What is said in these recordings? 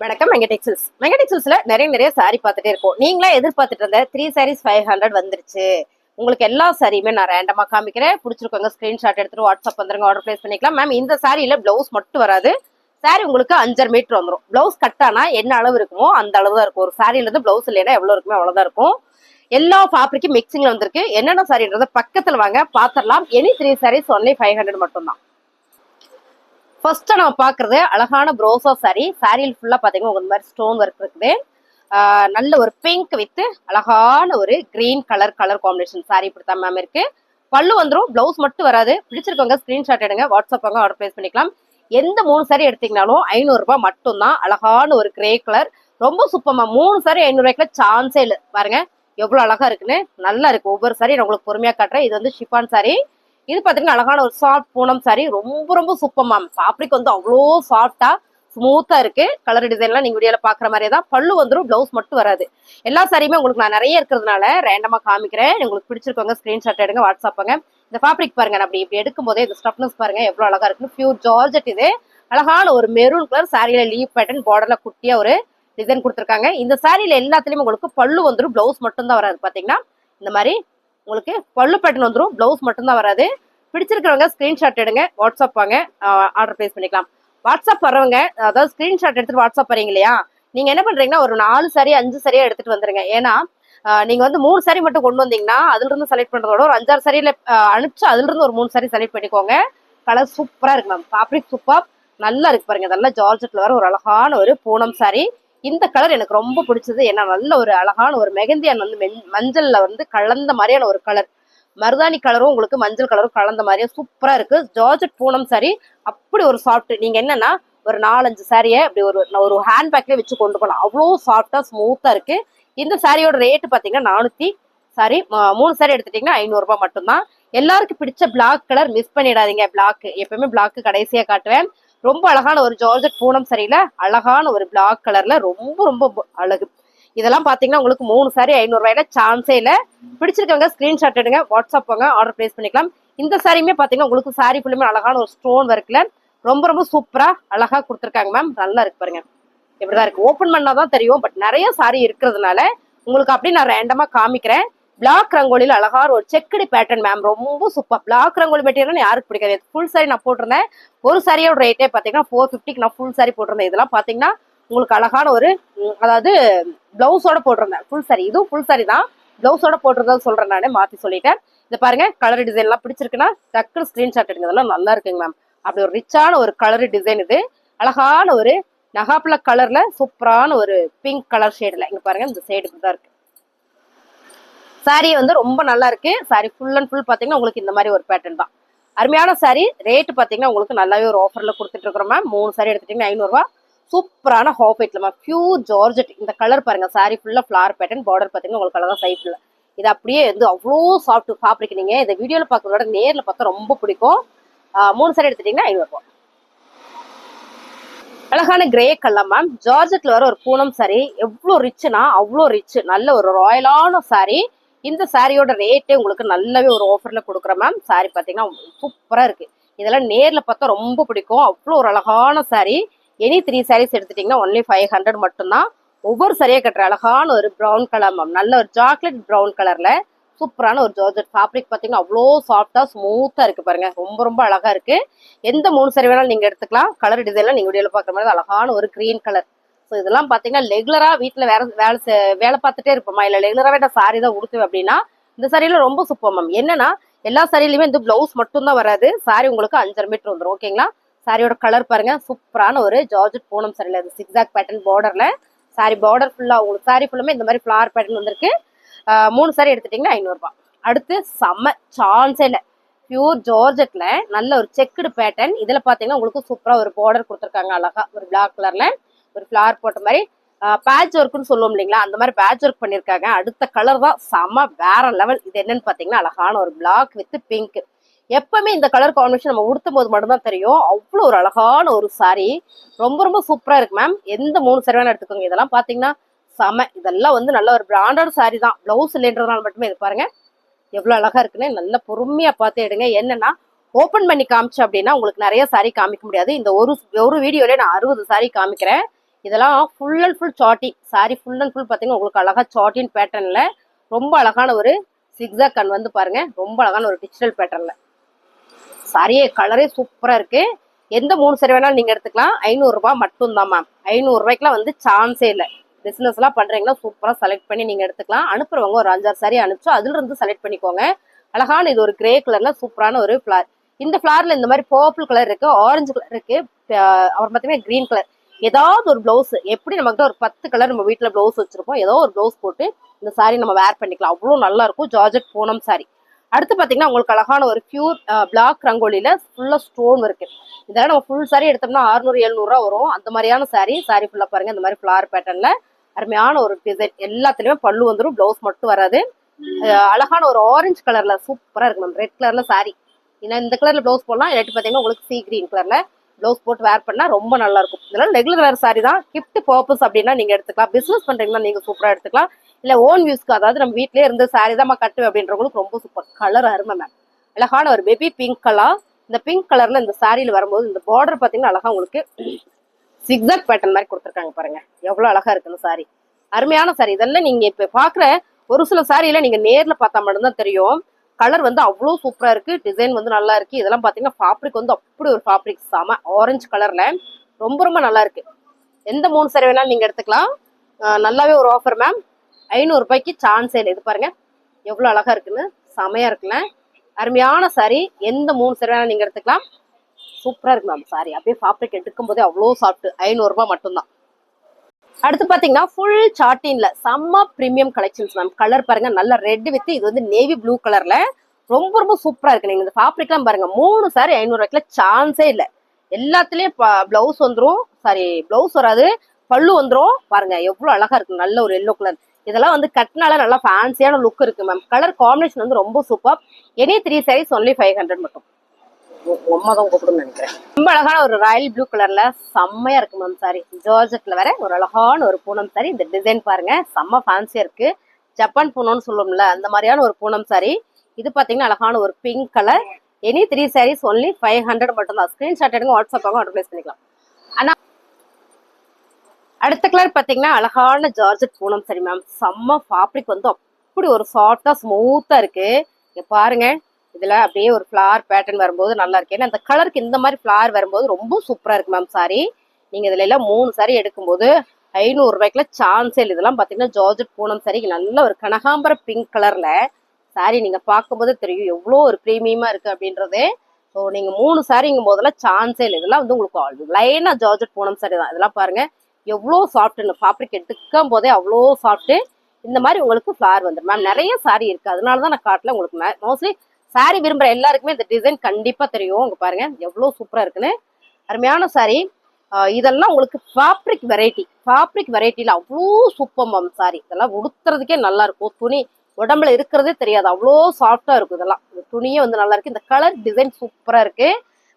வணக்கம் மெகடெக்ஸல்ஸ்ல நிறைய சாரி பார்த்துட்டே இருக்கோம். நீங்களா எதிர்பார்த்துட்டு இருந்த 3 சாரீஸ் 500 வந்துருச்சு. உங்களுக்கு எல்லா சாரியுமே நான் ரேண்டமா காமிக்கிறேன். பிடிச்சிருக்கோங்க ஸ்கிரீன்ஷாட் எடுத்துட்டு வாட்ஸ்அப் வந்துருங்க, ஆர்டர் பிளேஸ் பண்ணிக்கலாம். மேம் இந்த சாரியில பிளவுஸ் மட்டும் வராது. சாரி உங்களுக்கு 5.5 மீட்டர் வந்துடும். பிளவுஸ் கட்டானா என்ன அளவு இருக்குமோ அந்த அளவு தான் இருக்கும். ஒரு சாரியில இருந்து பிளவுஸ் இல்லைன்னா எவ்வளவு இருக்குமோ அவ்வளவுதான் இருக்கும். எல்லா ஃபேப்ரிக்கும் மிக்சிங்ல வந்திருக்கு. என்னென்ன சாரின்றத பக்கத்துல வாங்க பாத்திரலாம். எனி 3 சாரீஸ் ஒன்லி 500 மட்டும் தான். ஃபர்ஸ்ட் நம்ம பாக்குறது அழகான ப்ரோசா சாரி. சாரியில் ஃபுல்லா பாத்தீங்கன்னா இந்த மாதிரி ஸ்டோன் ஒர்க் இருக்குது. நல்ல ஒரு பிங்க் வித் அழகான ஒரு கிரீன் கலர் காம்பினேஷன் சாரி இப்படித்தான் மேம் இருக்கு. பல்லு வந்துடும், பிளவுஸ் மட்டும் வராது. பிடிச்சிருக்கவங்க ஸ்கிரீன்ஷாட் எடுங்க, வாட்ஸ்அப் வாங்க, ஆர்டர் பிளேஸ் பண்ணிக்கலாம். எந்த 3 சாரி எடுத்தீங்கனாலும் 500 ரூபாய் மட்டும் தான். அழகான ஒரு கிரே கலர், ரொம்ப சூப்பர்மா. 3 சாரி 500 ரூபாய்க்குல சான்ஸே இல்லை. பாருங்க எவ்வளவு அழகா இருக்குன்னு. நல்லா இருக்கு. ஒவ்வொரு சாரி நான் உங்களுக்கு பொறுமையா காட்டுறேன். இது வந்து ஷிஃபான் சாரி. இது பாத்தீங்கன்னா அழகான ஒரு சாஃப்ட் பூனம் சாரி. ரொம்ப சூப்பர் மேம். ஃபேப்ரிக் வந்து அவ்வளோ சாஃப்டா ஸ்மூத்தா இருக்கு. கலர் டிசைன்லாம் நீங்க வீடியோல பாக்குற மாதிரியே தான். பல்லு வந்துடும், பிளவுஸ் மட்டும் வராது. எல்லா சாரியுமே உங்களுக்கு நான் நிறைய இருக்கிறதுனால ரேண்டமா காமிக்கிறேன். உங்களுக்கு பிடிச்சிருக்கவங்க ஸ்கிரீன்ஷாட் எடுங்க, வாட்ஸ்அப் பண்ணுங்க. இந்த ஃபேப்ரிக் பாருங்க, நான் இப்படி எடுக்கும் போதே இந்த ஸ்டஃப்னஸ் பாருங்க எவ்வளவு அழகா இருக்குன்னு. Pure georgette. இது அழகான ஒரு மெரூன் கலர் சாரியில லீவ் பேட்டர்ன் பார்டர்ல குட்டியா ஒரு டிசைன் கொடுத்துருக்காங்க. இந்த சாரியில எல்லாத்துலயுமே உங்களுக்கு பல்லு வந்துடும், பிளவுஸ் மட்டும் தான் வராது. பாத்தீங்கன்னா இந்த மாதிரி உங்களுக்கு பல்லு பேட்டர்ன் வந்துடும், பிளவுஸ் மட்டும் தான் வராது. பிடிச்சிருக்கிறவங்க ஸ்கிரீன்ஷாட் எடுங்க, வாட்ஸ்அப் வாங்க, ஆர்டர் பிளேஸ் பண்ணிக்கலாம். வாட்ஸ்அப் வரவங்க, அதாவது ஸ்கிரீன்ஷாட் எடுத்துட்டு வாட்ஸ்அப் வரீங்க இல்லையா, நீங்க என்ன பண்றீங்கன்னா ஒரு 4 சாரி 5 சாரியா எடுத்துட்டு வந்துருங்க. ஏன்னா நீங்க வந்து 3 சாரி மட்டும் கொண்டு வந்தீங்கன்னா அதுல இருந்து செலக்ட் பண்றதோட ஒரு 5-6 சாரியில அனுப்பிச்சு அதுல இருந்து ஒரு 3 சாரி செலக்ட் பண்ணிக்கோங்க. கலர் சூப்பரா இருக்கு மேம். ஃபேப்ரிக் சூப்பர், நல்லா இருக்கு பாருங்க. நல்லா ஜார்ஜெட்ல வர ஒரு அழகான ஒரு பூனம் சாரி. இந்த கலர் எனக்கு ரொம்ப பிடிச்சது. ஏன்னா நல்ல ஒரு அழகான ஒரு மெகந்தியான் வந்து மஞ்சள்ல வந்து கலந்த மாதிரியான ஒரு கலர். மருதாணி கலரும் உங்களுக்கு மஞ்சள் கலரும் கலந்த மாதிரியே சூப்பரா இருக்கு. Georgette Poonam sorry. அப்படி ஒரு சாஃப்ட். நீங்க என்னன்னா ஒரு 4-5 சாரியை அப்படி ஒரு ஹேண்ட் பேக்லயே வச்சு கொண்டு போகலாம். அவ்வளோ சாஃப்டா ஸ்மூத்தா இருக்கு. இந்த சாரியோட ரேட்டு பாத்தீங்கன்னா 400. சாரி 3 சாரி எடுத்துட்டீங்கன்னா 500 ரூபாய் மட்டும்தான். எல்லாருக்கும் பிடிச்ச பிளாக் கலர் மிஸ் பண்ணிடாதீங்க. பிளாக் எப்பவுமே பிளாக் கடைசியா காட்டுவேன். ரொம்ப அழகான ஒரு ஜார்ஜெட் பூனம் சரியில அழகான ஒரு பிளாக் கலர்ல ரொம்ப அழகு. இதெல்லாம் பாத்தீங்கன்னா உங்களுக்கு 3 சாரி 500 ரூபாயில சான்ஸே இல்ல. பிடிச்சிருக்கவங்க ஸ்கிரீன்ஷாட் எடுங்க, வாட்ஸ்அப் வாங்க, ஆர்டர் பிளேஸ் பண்ணிக்கலாம். இந்த சாரியுமே பாத்தீங்கன்னா உங்களுக்கு சாரி ஃபுல்லுமே அழகான ஒரு ஸ்டோன் ஒர்க்ல ரொம்ப சூப்பரா அழகா கொடுத்துருக்காங்க மேம். நல்லா இருக்கு பாருங்க. இப்படிதான் இருக்கு. ஓபன் பண்ணாதான் தெரியும். பட் நிறைய சாரி இருக்கிறதுனால உங்களுக்கு அப்படி நான் ரேண்டமா காமிக்கிறேன். பிளாக் ரங்கோலியில அழகான ஒரு செக்குடு பேட்டர்ன் மேம். ரொம்ப சூப்பர். பிளாக் ரங்கோலி மெட்டீரியல் யாருக்கு பிடிக்காது. ஃபுல் சாரி நான் போட்டிருந்தேன். ஒரு சாரியோட ரேட்டே பாத்தீங்கன்னா 450க்கு நான் ஃபுல் சாரி போட்டிருந்தேன். இதெல்லாம் பாத்தீங்கன்னா உங்களுக்கு அழகான ஒரு அதாவது பிளவுஸோட போட்டிருந்தேன் ஃபுல் சாரி. இதுவும் ஃபுல் சாரி தான், பிளவுஸோட போட்டிருந்தேன் சொல்றேன். நானே மாத்தி சொல்லிட்டேன். இந்த பாருங்க கலர் டிசைன் எல்லாம் பிடிச்சிருக்குன்னா டக்குனு ஸ்கிரீன்ஷாட் எடுங்க. இதெல்லாம் நல்லா இருக்குங்க மேம். அப்படி ஒரு ரிச்சான ஒரு கலர் டிசைன். இது அழகான ஒரு நகாப்ல கலர்ல சூப்பரான ஒரு பிங்க் கலர் ஷேட்ல. இங்க பாருங்க இந்த ஷேடு இப்படிதான் இருக்கு. சாரி வந்து ரொம்ப நல்லா இருக்கு. சாரி ஃபுல் அண்ட் ஃபுல் பாத்தீங்கன்னா உங்களுக்கு இந்த மாதிரி ஒரு பேட்டர்ன் தான். அருமையான சாரி. ரேட்டு பாத்தீங்கன்னா உங்களுக்கு நல்லாவே ஒரு ஆஃபர்ல கொடுத்துட்டு இருக்கிறோம் மேம். 3 சாரி எடுத்துட்டீங்கன்னா 500 ரூபாய். சூப்பரான ஹாஃப் ஒயிட்ல மேம். Pure georgette. இந்த கலர் பாருங்க. சாரி ஃபுல்லா ஃபிளார் பேட்டர்ன். பார்டர் பாத்தீங்கன்னா உங்களுக்கு அழகா சைட்ல இது அப்படியே வந்து அவ்வளோ சாஃப்ட் ஃபேப்ரிக். நீங்க இந்த வீடியோல பாக்குறதோட நேர்ல பார்த்தா ரொம்ப பிடிக்கும். 3 சாரி எடுத்துட்டீங்கன்னா 500 ரூபாய். அழகான கிரே கலர் மேம். ஜார்ஜெட்ல வர ஒரு பூனம் சாரி. எவ்வளோ ரிச்சுனா அவ்வளோ ரிச். நல்ல ஒரு ராயலான சாரி. இந்த சாரியோட ரேட்டே உங்களுக்கு நல்லாவே ஒரு ஆஃபர்ல கொடுக்குறேன் மேம். சாரி பாத்தீங்கன்னா சூப்பரா இருக்கு. இதெல்லாம் நேர்ல பார்த்தா ரொம்ப பிடிக்கும். அவ்வளோ ஒரு அழகான சாரி. எனி 3 சாரீஸ் எடுத்துட்டீங்கன்னா ஒன்லி 500 மட்டும்தான். ஒவ்வொரு சரியா கட்டுற அழகான ஒரு ப்ரௌன் கலர் மேம். நல்ல ஒரு சாக்லேட் ப்ரௌன் கலர்ல சூப்பரான ஒரு ஜார்ஜெட் ஃபேப்ரிக் பாத்தீங்கன்னா அவ்வளோ சாஃப்டா ஸ்மூத்தா இருக்கு பாருங்க. ரொம்ப அழகா இருக்கு. எந்த 3 சாரி வேணாலும் நீங்க எடுத்துக்கலாம். கலர் டிசைன்ல நீங்க வீடியோல பாக்குற மாதிரி அழகான ஒரு கிரீன் கலர். ஸோ இதெல்லாம் பாத்தீங்கன்னா ரெகுலரா வீட்டுல வேலை பார்த்துட்டே இருப்போமா, இல்ல ரெகுலராவே நான் சாரி தான் உடுத்துவேன் அப்படின்னா இந்த சாரியில ரொம்ப சூப்பர் மேம். என்னன்னா எல்லா சாரியிலுமே இந்த பிளவுஸ் மட்டும் தான் வராது. சாரி உங்களுக்கு 5.5 மீட்டர் வந்துடும். ஓகேங்களா. சாரியோட கலர் பாருங்க. சூப்பரான ஒரு ஜார்ஜெட் பூனம் சாரியில அது சிக்ஸாக் பேட்டர்ன் பார்டர்ல சாரி பார்டர் ஃபுல்லா உங்களுக்கு சாரி ஃபுல்லுமே இந்த மாதிரி ஃபிளார் பேட்டர்ன் வந்திருக்கு. 3 சாரி எடுத்துட்டீங்கன்னா 500 ரூபாய். அடுத்து செம்ம சான்ஸே இல்லை. பியூர் ஜார்ஜெட்ல நல்ல ஒரு செக்குடு பேட்டர்ன். இதுல பாத்தீங்கன்னா உங்களுக்கு சூப்பரா ஒரு பார்டர் கொடுத்துருக்காங்க. அழகா ஒரு பிளாக் கலர்ல ஒரு ஃபிளார் போட்ட மாதிரி பேட்ச் ஒர்க்குன்னு சொல்லுவோம் இல்லைங்களா, அந்த மாதிரி பேட்ச் ஒர்க் பண்ணிருக்காங்க. அடுத்த கலர் தான் செம்ம வேற லெவல். இது என்னன்னு பாத்தீங்கன்னா அழகான ஒரு பிளாக் வித் பிங்க். எப்பவுமே இந்த கலர் காம்பினேஷன் நம்ம உடுத்தும் போது மட்டும்தான் தெரியும். அவ்வளோ ஒரு அழகான ஒரு சாரி. ரொம்ப சூப்பரா இருக்கு மேம். எந்த 3 சாரி வேணா எடுத்துக்கோங்க. இதெல்லாம் பாத்தீங்கன்னா செம. இதெல்லாம் வந்து நல்ல ஒரு பிராண்டட் சாரி தான். பிளவுஸ் இல்லைன்றதுனால மட்டுமே இது பாருங்க எவ்வளவு அழகா இருக்குன்னு. நல்ல பொறுமையா பார்த்து எடுங்க. என்னன்னா ஓபன் பண்ணி காமிச்சு அப்படின்னா உங்களுக்கு நிறைய சாரி காமிக்க முடியாது. இந்த ஒரு வீடியோல நான் 60 சாரி காமிக்கிறேன். இதெல்லாம் ஃபுல் அண்ட் ஃபுல் சாட்டி சாரி, ஃபுல் அண்ட் ஃபுல் பார்த்தீங்கன்னா உங்களுக்கு அழகா சாட்டின் பேட்டர்ன்ல ரொம்ப அழகான ஒரு சிக்ஸாக் கன் வந்து பாருங்க, ரொம்ப அழகான ஒரு டிஜிட்டல் பேட்டர்ன்ல சாரியே கலரே சூப்பரா இருக்கு. எந்த 3 சரி வேணாலும் நீங்க எடுத்துக்கலாம். 500 ரூபாய் மட்டும் தான் மேம். 500 ரூபாய்க்குலாம் வந்து சான்ஸே இல்லை. பிசினஸ் எல்லாம் பண்றீங்கன்னா சூப்பரா செலக்ட் பண்ணி நீங்க எடுத்துக்கலாம். அனுப்புறவங்க ஒரு 5-6 சாரி அனுப்பிச்சு அதுல இருந்து செலக்ட் பண்ணிக்கோங்க. அழகான இது ஒரு கிரே கலர்ல சூப்பரான ஒரு ஃபிளார். இந்த ஃபிளார்ல இந்த மாதிரி பர்பிள் கலர் இருக்கு, ஆரஞ்சு கலர் இருக்கு, அப்புறம் பார்த்தீங்கன்னா கிரீன் கலர். ஏதாவது ஒரு பிளவுஸ், எப்படி நமக்கு ஒரு 10 கலர் நம்ம வீட்டுல பிளவுஸ் வச்சிருப்போம், ஏதோ ஒரு பிளவுஸ் போட்டு இந்த சாரி நம்ம வேர் பண்ணிக்கலாம். அவ்வளோ நல்லா இருக்கும். Georgette Poonam sorry. அடுத்து பாத்தீங்கன்னா உங்களுக்கு அழகான ஒரு பியூர் பிளாக் ரங்கோலியில ஃபுல்லா ஸ்டோன் இருக்கு. இதெல்லாம் நம்ம ஃபுல் சாரி எடுத்தோம்னா 600-700 ரூபா வரும். அந்த மாதிரியான சாரி ஃபுல்லா பாருங்க, இந்த மாதிரி ஃபிளார் பேட்டர்ன்ல அருமையான ஒரு டிசைன். எல்லாத்துலயுமே பல்லு வந்துடும், பிளவுஸ் மட்டும் வராது. அழகான ஒரு ஆரஞ்சு கலர்ல சூப்பரா இருக்கு மேம். ரெட் கலர்ல சாரி, ஏன்னா இந்த கலர்ல பிளவுஸ் போடலாம். இல்லாட்டி பாத்தீங்கன்னா உங்களுக்கு சி கிரீன் கலர்ல பிளவுஸ் போட்டு வேர் பண்ணா ரொம்ப நல்லா இருக்கும். இதெல்லாம் ரெகுலர் வேர் சாரி தான். கிஃப்ட் பர்பஸ் அப்படின்னா நீங்க எடுத்துக்கலாம். பிசினஸ் பண்றீங்கன்னா நீங்க சூப்பரா எடுத்துக்கலாம். இல்ல ஓன் யூஸ்க்கு, அதாவது நம்ம வீட்லயே இருந்து சாரி தான் கட்டு அப்படின்றவங்களுக்கு ரொம்ப சூப்பர். கலர் அருமை மேம். அழகான ஒரு பேபி பிங்க் கலர். இந்த பிங்க் கலர்ல இந்த சாரியில வரும்போது இந்த பார்டர் பாத்தீங்கன்னா அழகா உங்களுக்கு சிக்ஸாக் பேட்டர்ன் மாதிரி கொடுத்துருக்காங்க பாருங்க, எவ்வளவு அழகா இருக்குன்னு சாரி. அருமையான சாரி. இதெல்லாம் நீங்க இப்ப பாக்குற ஒரு சில சாரியில நீங்க நேர்ல பார்த்தா மட்டும்தான் தெரியும். கலர் வந்து அவ்வளோ சூப்பரா இருக்கு. டிசைன் வந்து நல்லா இருக்கு. இதெல்லாம் பாத்தீங்கன்னா ஃபேப்ரிக் வந்து அப்படி ஒரு ஃபேப்ரிக் செம ஆரஞ்சு கலர்ல ரொம்ப ரொம்ப நல்லா இருக்கு. எந்த 3 சாரி வேணாலும் நீங்க எடுத்துக்கலாம். நல்லாவே ஒரு ஆஃபர் மேம். 500 ரூபாய்க்கு சான்ஸே இல்லை. இது பாருங்க எவ்வளவு அழகா இருக்குன்னு, செமையா இருக்குல்ல. அருமையான சாரி. எந்த 3 சாரி வேணாலும் நீங்க எடுத்துக்கலாம். சூப்பரா இருக்கு மேம் சாரி. அப்படியே ஃபேப்ரிக் எடுக்கும் போதே அவ்வளோ சாஃப்ட். 500 ரூபாய் மட்டும்தான். அடுத்து பாத்தீங்கன்னா ஃபுல் சாட்டின்ல செம்ம பிரீமியம் கலெக்ஷன்ஸ் மேம். கலர் பாருங்க, நல்ல ரெட் வித் இது வந்து நேவி ப்ளூ கலர்ல ரொம்ப ரொம்ப சூப்பரா இருக்கு. நீங்க இந்த ஃபேப்ரிக் எல்லாம் பாருங்க, 3 சாரி 500 ரூபாய்க்குல சான்ஸே இல்லை. எல்லாத்துலயும் பிளவுஸ் வந்துரும், சாரி பிளவுஸ் வராது, பல்லு வந்துரும். பாருங்க எவ்வளவு அழகா இருக்கு. நல்ல ஒரு எல்லோ கலர். இதெல்லாம் வந்து கட்டினால நல்லா ஃபேன்சியான லுக் இருக்கு மேம். கலர் காம்பினேஷன் வந்து ரொம்ப சூப்பர். எனி 3 சாரீஸ் ஒன்லி 500 மட்டும். உண்மைதான் கூப்பிடுன்னு நினைக்கிறேன். ரொம்ப அழகான ஒரு ராயல் ப்ளூ கலர்ல செம்மையா இருக்கு மேம் சாரி. ஜார்ஜெட்ல வேற ஒரு அழகான ஒரு பூனம் சாரி. இந்த டிசைன் பாருங்க செம்ம ஃபேன்சியா இருக்கு. ஜப்பான் பூனம்னு சொல்லுவோம்ல, அந்த மாதிரியான ஒரு பூனம் சாரி. இது பாத்தீங்கன்னா அழகான ஒரு pink colour. Any 3 saris only 500 மட்டும் தான். ஸ்கிரீன்ஷாட் எடுங்க, வாட்ஸ்அப் ஆர்டர் பிளேஸ் பண்ணிக்கலாம். ஆனா அடுத்த கலர் பாத்தீங்கன்னா அழகான ஜார்ஜெட் பூனம் சாரி மேம். செம்ம ஃபேப்ரிக் வந்து அப்படி ஒரு சாஃப்டா ஸ்மூத்தா இருக்கு. இங்க பாருங்க, இதுல அப்படியே ஒரு ஃபிளார் பேட்டர்ன் வரும்போது நல்லா இருக்கு. ஏன்னா அந்த கலருக்கு இந்த மாதிரி ஃபிளார் வரும்போது ரொம்ப சூப்பரா இருக்கு மேம் சாரி. நீங்க இதுல எல்லாம் 3 சாரி எடுக்கும்போது 500 ரூபாய்க்குல சான்ஸே இல்லை. இதெல்லாம் பாத்தீங்கன்னா ஜார்ஜெட் பூனம் சாரி. நல்ல ஒரு கனகாம்பர பிங்க் கலர்ல சாரி. நீங்க பார்க்கும்போது தெரியும் எவ்வளோ ஒரு பிரீமியமா இருக்கு அப்படின்றது. ஸோ நீங்க 3 சாரிங்கும் போதெல்லாம் சான்ஸே இல்லை. இதெல்லாம் வந்து உங்களுக்கு லைனா ஜார்ஜெட் பூனம் சாரி தான். இதெல்லாம் பாருங்க எவ்வளோ சாஃப்ட்னு, ஃபேப்ரிக் எடுக்கும் போதே அவ்வளோ சாஃப்ட். இந்த மாதிரி உங்களுக்கு ஃபிளார் வந்துடும் மேம். நிறைய சாரி இருக்கு, அதனாலதான் நான் காட்டல. உங்களுக்கு மோஸ்ட்லி சாரி விரும்புற எல்லாருக்குமே இந்த டிசைன் கண்டிப்பா தெரியும். இங்க பாருங்க எவ்வளவு சூப்பரா இருக்குன்னு. அருமையான சாரி. இதெல்லாம் உங்களுக்கு ஃபேப்ரிக் வெரைட்டில அவ்வளோ சூப்பர் மேம் சாரி. இதெல்லாம் உடுத்துறதுக்கே நல்லா இருக்கும். துணி உடம்புல இருக்கிறதே தெரியாது, அவ்வளோ சாஃப்டா இருக்கும். இதெல்லாம் இந்த துணியே வந்து நல்லா இருக்கு. இந்த கலர் டிசைன் சூப்பரா இருக்கு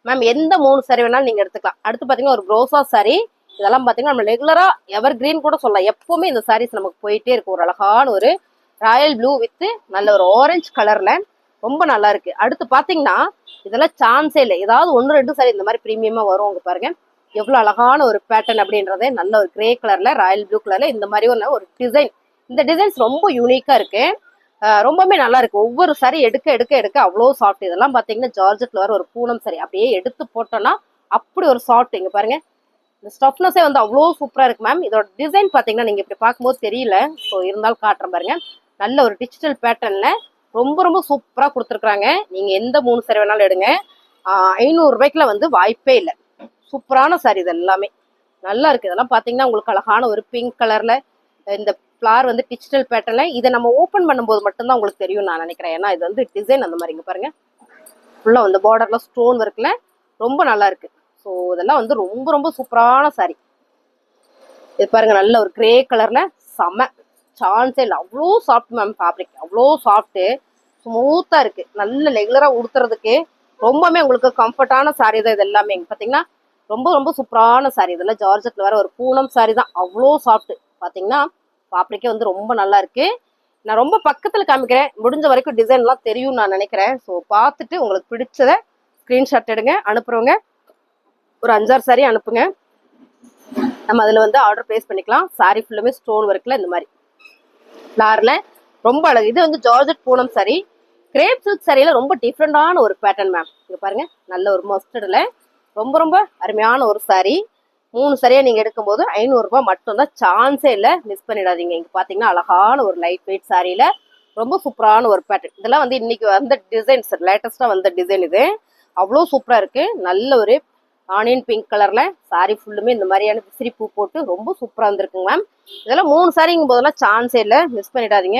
மேம். எந்த 3 சாரி வேணாலும் நீங்க எடுத்துக்கலாம். அடுத்து பாத்தீங்கன்னா ஒரு ப்ரோசா சாரி. இதெல்லாம் பாத்தீங்கன்னா நம்ம ரெகுலரா எவர் கிரீன் கூட சொல்லலாம். எப்பவுமே இந்த சாரீஸ் நமக்கு போயிட்டே இருக்கும். ஒரு அழகான ஒரு ராயல் ப்ளூ வித் நல்ல ஒரு ஆரஞ்சு கலர்ல ரொம்ப நல்லா இருக்கு. அடுத்து பாத்தீங்கன்னா இதெல்லாம் சான்ஸே இல்லை. ஏதாவது 1-2 சாரி இந்த மாதிரி பிரீமியமா வரும். உங்க பாருங்க எவ்வளவு அழகான ஒரு பேட்டர்ன் அப்படின்றதே. நல்ல ஒரு கிரே கலர்ல ராயல் ப்ளூ கலர்ல இந்த மாதிரி ஒரு டிசைன். இந்த டிசைன்ஸ் ரொம்ப யூனிக்கா இருக்கு. ரொம்பவே நல்லா இருக்கு. ஒவ்வொரு சாரி எடுக்க எடுக்க எடுக்க அவ்வளோ சாஃப்ட். இதெல்லாம் பாத்தீங்கன்னா ஜார்ஜெட்ல வர ஒரு பூனம் சாரி. அப்படியே எடுத்து போட்டோம்னா அப்படி ஒரு சாஃப்ட். இங்க பாருங்க இந்த ஸ்டஃப்னஸே வந்து அவ்வளோ சூப்பரா இருக்கு மேம். இதோட டிசைன் பாத்தீங்கன்னா நீங்க இப்படி பார்க்கும்போது தெரியல, ஸோ இருந்தாலும் காட்டுறேன் பாருங்க. நல்ல ஒரு டிஜிட்டல் பேட்டர்ன்ல ரொம்ப ரொம்ப சூப்பரா கொடுத்துருக்காங்க. நீங்க எந்த 3 சாரி வேணாலும் எடுங்க. 500 ரூபாய்க்குல வந்து வாய்ப்பே இல்லை. சூப்பரான சாரி. இது எல்லாமே நல்லா இருக்கு. இதெல்லாம் பாத்தீங்கன்னா உங்களுக்கு அழகான ஒரு பிங்க் கலர்ல இந்த ஃபிளார் வந்து டிஜிட்டல் பேட்டர்ன்ல. இதை நம்ம ஓப்பன் பண்ணும்போது மட்டும்தான் உங்களுக்கு தெரியும் நான் நினைக்கிறேன். ஏன்னா இது வந்து டிசைன் அந்த மாதிரி. இங்க பாருங்க ஃபுல்லா வந்து பார்டர்ல ஸ்டோன் ஒர்க்ல ரொம்ப நல்லா இருக்கு. ஸோ இதெல்லாம் வந்து ரொம்ப ரொம்ப சூப்பரான சாரி. இது பாருங்க நல்ல ஒரு கிரே கலர்ல செம்ம சான்ஸே இல்லை. அவ்வளோ சாஃப்ட் மேம் ஃபேப்ரிக். அவ்வளோ சாஃப்ட் ஸ்மூத்தா இருக்கு. நல்ல ரெகுலரா உடுத்துறதுக்கு ரொம்பவே உங்களுக்கு கம்ஃபர்டான சாரி தான். இது எல்லாமே பாத்தீங்கன்னா ரொம்ப ரொம்ப சூப்பரான சாரி. இதெல்லாம் ஜார்ஜெட்ல வர ஒரு பூனம் சாரி தான். அவ்வளோ சாஃப்ட். பாத்தீங்கன்னா ஃபேப்ரிக்கே வந்து ரொம்ப நல்லா இருக்கு. நான் ரொம்ப பக்கத்துல காமிக்கிறேன். முடிஞ்ச வரைக்கும் டிசைன் எல்லாம் தெரியும் நான் நினைக்கிறேன். ஸோ பார்த்துட்டு உங்களுக்கு பிடிச்சத ஸ்கிரீன்ஷாட் எடுங்க. அனுப்புறவங்க ஒரு 5-6 சாரி அனுப்புங்க. நம்ம அதில் வந்து ஆர்டர் பிளேஸ் பண்ணிக்கலாம். சாரி ஃபுல்லுமே ஸ்டோன் ஒர்க்கில் இந்த மாதிரி ஃப்ளாரில் ரொம்ப அழகு. இது வந்து georgette Poonam sari. Crepe silk சாரியில ரொம்ப டிஃப்ரெண்டான ஒரு பேட்டர்ன் மேம். இங்க பாருங்க, நல்ல ஒரு மஸ்டர்டில் ரொம்ப ரொம்ப அருமையான ஒரு சாரி. 3 சரியா நீங்க எடுக்கும்போது 500 ரூபாய் மட்டும்தான். சான்ஸே இல்லை, மிஸ் பண்ணிடாதீங்க. இங்க பாத்தீங்கன்னா அழகான ஒரு லைட் வெயிட் சாரியில ரொம்ப சூப்பரான ஒரு பேட்டர்ன். இதெல்லாம் வந்து இன்னைக்கு வந்த டிசைன்ஸ், லேட்டஸ்டா வந்த டிசைன். இது அவ்வளோ சூப்பரா இருக்கு. நல்ல ஒரு ஆனியன் பிங்க் கலர்ல சாரி ஃபுல்லுமே இந்த மாதிரியான விசிறி பூ போட்டு ரொம்ப சூப்பரா வந்திருக்குங்க மேம். இதெல்லாம் 3 சாரிங்கும் போதெல்லாம் சான்ஸே இல்லை, மிஸ் பண்ணிடாதீங்க.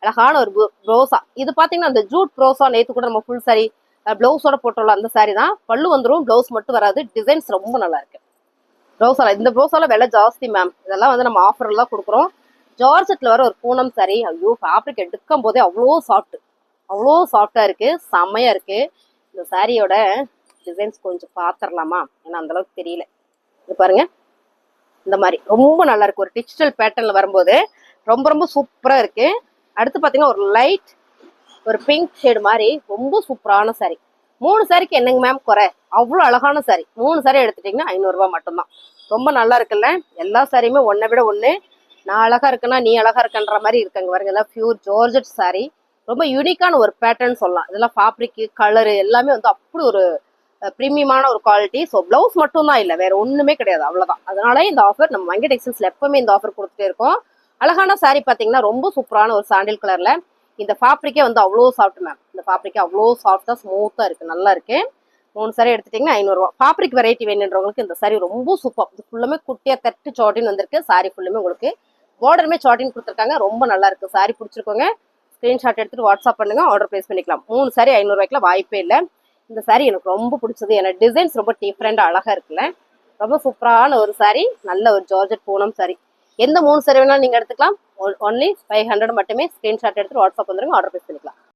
அழகான ஒரு ப்ரோசா. இது பாத்தீங்கன்னா அந்த ஜூட் ப்ரோசா. நேத்து கூட நம்ம ஃபுல் சாரி பிளவுஸோட போட்டோம்ல, அந்த சாரி தான். பல்லு வந்துடும், பிளவுஸ் மட்டும் வராது. டிசைன்ஸ் ரொம்ப நல்லா இருக்கு. ப்ரோசால இந்த ப்ரோசால விலை ஜாஸ்தி மேம். இதெல்லாம் வந்து நம்ம ஆஃபர்ல தான் கொடுக்குறோம். ஜார்ஜெட்ல வர ஒரு பூனம் சாரி. ஐயோ, ஃபேப்ரிக் எடுக்கும் போதே அவ்வளோ சாஃப்ட், அவ்வளோ சாஃப்டா இருக்கு, செம்மையா இருக்கு. இந்த சாரியோட டிசைன்ஸ் கொஞ்சம் பாத்திரலாமா, ஏன்னா அந்த அளவுக்கு தெரியல. இது பாருங்க, இந்த மாதிரி ரொம்ப நல்லா இருக்கு. ஒரு டிஜிட்டல் பேட்டர்ன்ல வரும்போது ரொம்ப ரொம்ப சூப்பரா இருக்கு. அடுத்து பாத்தீங்கன்னா ஒரு லைட் ஒரு பிங்க் ஷேடு மாதிரி ரொம்ப சூப்பரான சாரி. 3 சாரிக்கு என்னங்க மேம் குறை? அவ்வளோ அழகான சாரி. 3 சாரி எடுத்துட்டீங்கன்னா 500 ரூபாய் மட்டும்தான். ரொம்ப நல்லா இருக்குல்ல? எல்லா சாரியுமே ஒன்றை விட ஒன்று. நான் அழகா இருக்கேன்னா நீ அழகா இருக்கன்ற மாதிரி இருக்காங்க பாருங்க. எல்லாம் பியூர் ஜார்ஜெட் சாரி. ரொம்ப யூனிக்கான ஒரு பேட்டர்ன் சொல்லலாம். இதெல்லாம் ஃபேப்ரிக் கலரு எல்லாமே வந்து அப்படி ஒரு ப்ரீமியமான ஒரு குவாலிட்டி. ஸோ பிளவுஸ் மட்டும் தான் இல்லை, வேற ஒண்ணுமே கிடையாது, அவ்வளவுதான். அதனால இந்த ஆஃபர் நம்ம வங்கி டெக்ஸ்டைல்ஸ்ல எப்பவுமே இந்த ஆஃபர் கொடுத்துட்டே இருக்கோம். அழகான சாரி பாத்தீங்கன்னா ரொம்ப சூப்பரான ஒரு சாண்டில் கலர்ல. இந்த ஃபேப்ரிக்கே வந்து அவ்வளோ சாஃப்ட் மேம். இந்த ஃபேப்ரிக்கே அவ்வளோ சாஃப்டா ஸ்மூத்தா இருக்கு, நல்லா இருக்கு. 3 சாரி எடுத்துட்டீங்கன்னா 500 ரூபாய். ஃபேப்ரிக் வெரைட்டி வேணுன்றவங்களுக்கு இந்த சாரி ரொம்ப சூப்பர். இது ஃபுல்லுமே குட்டியா தட்டு சாட்டின் வந்திருக்கு. சாரி ஃபுல்லுமே உங்களுக்கு பார்டருமே சாட்டின் கொடுத்துருக்காங்க. ரொம்ப நல்லா இருக்கு. சாரி பிடிச்சிருக்கோங்க, ஸ்கிரீன்ஷாட் எடுத்துட்டு வாட்ஸ்அப் பண்ணுங்க, ஆர்டர் பிளேஸ் பண்ணிக்கலாம். 3 சாரி 500 ரூபாய்க்குலாம் வாய்ப்பே இல்லை. இந்த சாரி எனக்கு ரொம்ப பிடிச்சது. ஏன்னா டிசைன்ஸ் ரொம்ப டிஃப்ரெண்டா அழகா இருக்குல்ல. ரொம்ப சூப்பரான ஒரு சாரி. நல்ல ஒரு ஜார்ஜெட் பூனம் சாரி. எந்த 3 சாரி வேணாலும் நீங்க எடுத்துக்கலாம். ஒன்லி 500 மட்டுமே. ஸ்கிரீன்ஷாட் எடுத்துட்டு வாட்ஸ்அப் வந்துருங்க, ஆர்டர் பிளேஸ் பண்ணிக்கலாம்.